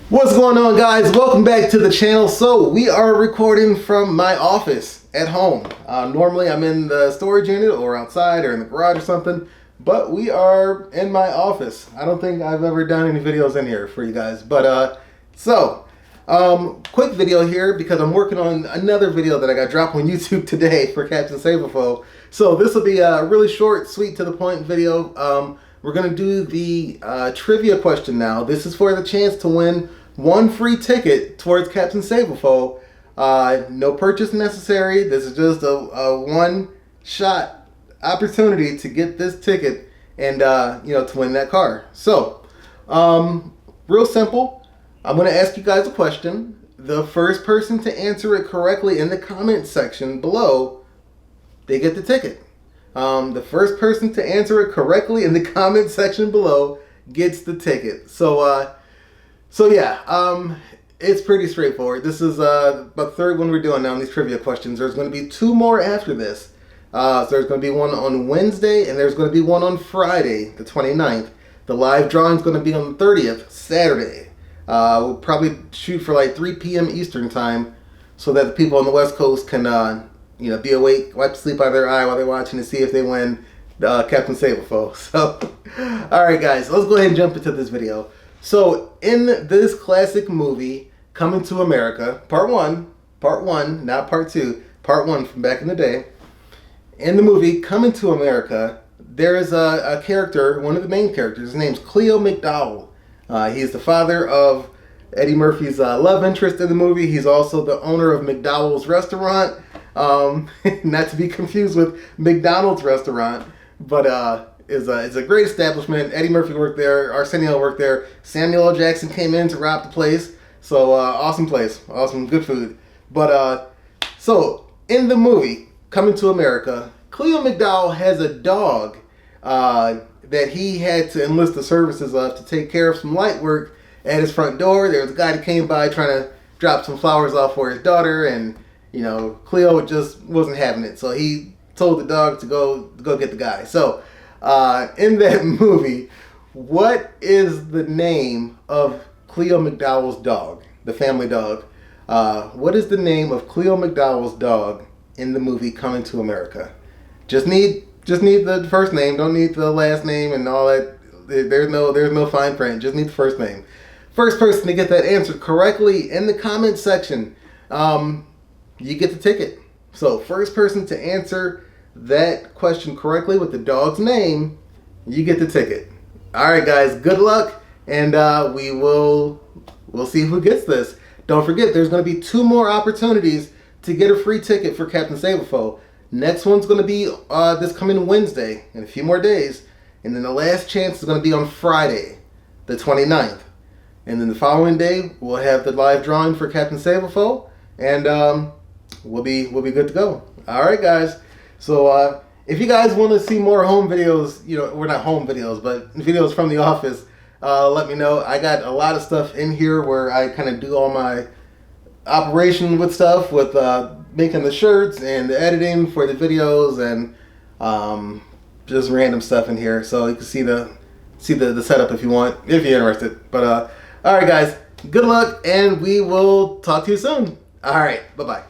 What's going on, guys? Welcome back to the channel. So we are recording from my office at home. Normally I'm in the storage unit or outside or in the garage or something, but we are in my office. I don't think I've ever done any videos in here for you guys, but quick video here because I'm working on another video that I got dropped on YouTube today for Captain Saberfo. So this will be a really short, sweet, to the point video. We're going to do the trivia question now. This is for the chance to win one free ticket towards Captain Saberfo. No purchase necessary. This is just a one-shot opportunity to get this ticket and, to win that car. So, real simple. I'm going to ask you guys a question. The first person to answer it correctly in the comment section below, they get the ticket. The first person to answer it correctly in the comment section below gets the ticket. So yeah, it's pretty straightforward. This is about the third one we're doing now in these trivia questions. There's going to be two more after this. So there's going to be one on Wednesday and there's going to be one on Friday, the 29th. The live drawing is going to be on the 30th, Saturday. We'll probably shoot for like 3 p.m. Eastern time so that the people on the West Coast can be awake, wipe the sleep out of their eye while they're watching to see if they win Captain Saberfo. So, alright guys, let's go ahead and jump into this video. So, in this classic movie, Coming to America, part one, not part two, part one from back in the day. In the movie Coming to America, there is a character, one of the main characters. His name's Cleo McDowell. He's the father of Eddie Murphy's love interest in the movie. He's also the owner of McDowell's Restaurant. Not to be confused with McDonald's restaurant, but it's a great establishment. Eddie Murphy worked there. Arsenio worked there. Samuel L. Jackson came in to rob the place. So awesome place, awesome, good food. But so in the movie Coming to America, Cleo McDowell has a dog that he had to enlist the services of to take care of some light work at his front door. There was a guy that came by trying to drop some flowers off for his daughter, and Cleo just wasn't having it. So he told the dog to go get the guy. So, in that movie, what is the name of Cleo McDowell's dog, the family dog? What is the name of Cleo McDowell's dog in the movie Coming to America? Just need the first name. Don't need the last name and all that. There's no fine print. Just need the first name. First person to get that answer correctly in the comment section, you get the ticket. So first person to answer that question correctly with the dog's name, you get the ticket. Alright guys, good luck, and we'll see who gets this. Don't forget, there's going to be 2 more opportunities to get a free ticket for Captain Saberfo. Next one's going to be this coming Wednesday in a few more days, and then the last chance is going to be on Friday, the 29th. And then the following day, we'll have the live drawing for Captain Saberfo, and we'll be good to go. All right, guys. So if you guys want to see more home videos, we're not home videos, but videos from the office, let me know. I got a lot of stuff in here where I kind of do all my operation with stuff, with making the shirts and the editing for the videos, and just random stuff in here. So you can see the setup if you want, if you're interested. But all right, guys. Good luck, and we will talk to you soon. All right. Bye-bye.